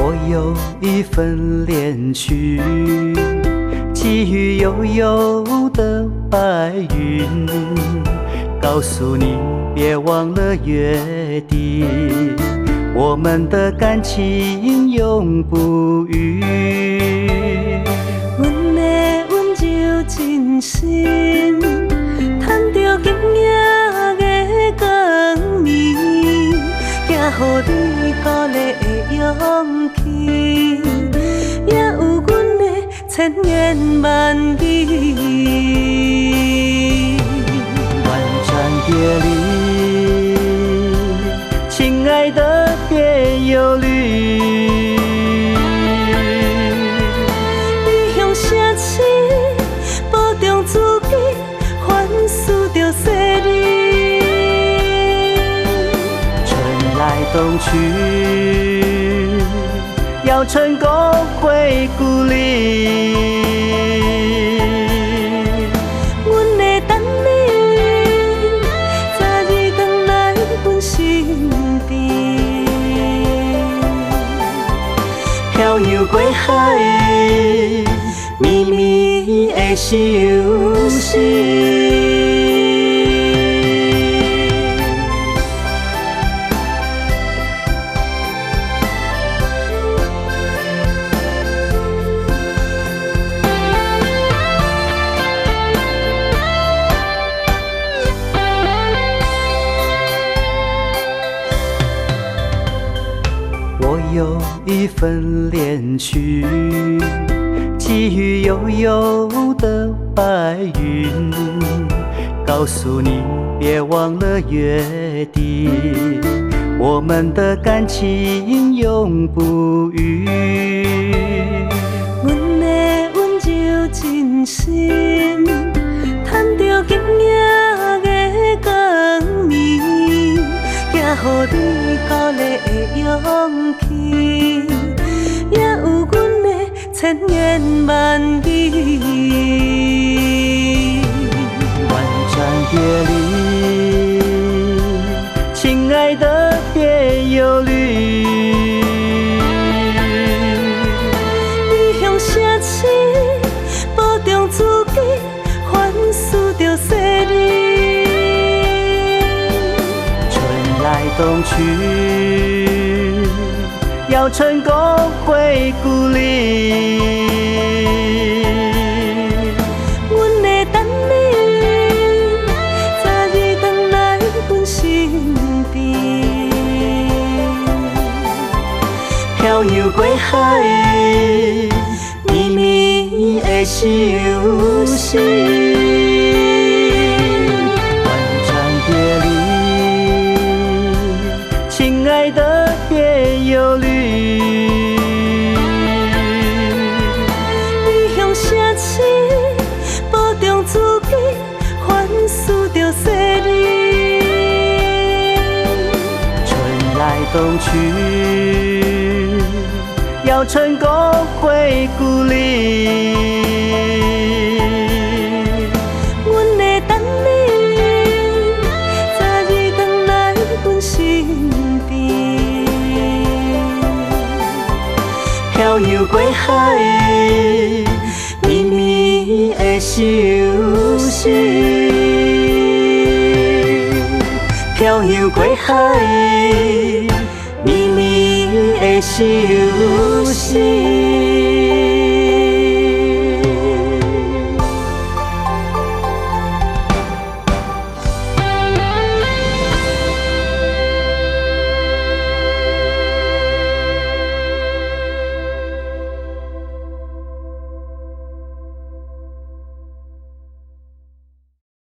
我有一份恋曲，寄予悠悠的白云，告诉你别忘了约定，我们的感情永不渝。阮的温柔真心，趁着今夜的光明，寄予你鼓励的勇气，也有阮的千言万语。万盏别离，亲爱的别忧虑。你向城市保重自己，反思着细腻。春来冬去，要成功回故里。阮会等你，早日回来阮身边。漂洋过海，绵绵的相思。我有一份恋曲，寄予悠悠的白云，告诉你别忘了约定，我们的感情永不渝。阮的温柔真心，趁着今夜的光明，寄予你鼓励的勇气，也有阮的千言万语。万盏别离，亲爱的别忧虑。你向城市保重自己，反思着细腻。春来冬去，要成功回故里。阮会等你，早日回来阮身边。漂洋过海，绵绵的相思。万盏别离，亲爱的别忧虑。你向城市保重自己，反思着细腻。春来冬去，要成功回故里。阮会等你，早日回来阮身边。漂洋过海，绵绵的相思。漂洋过海，绵绵的相思。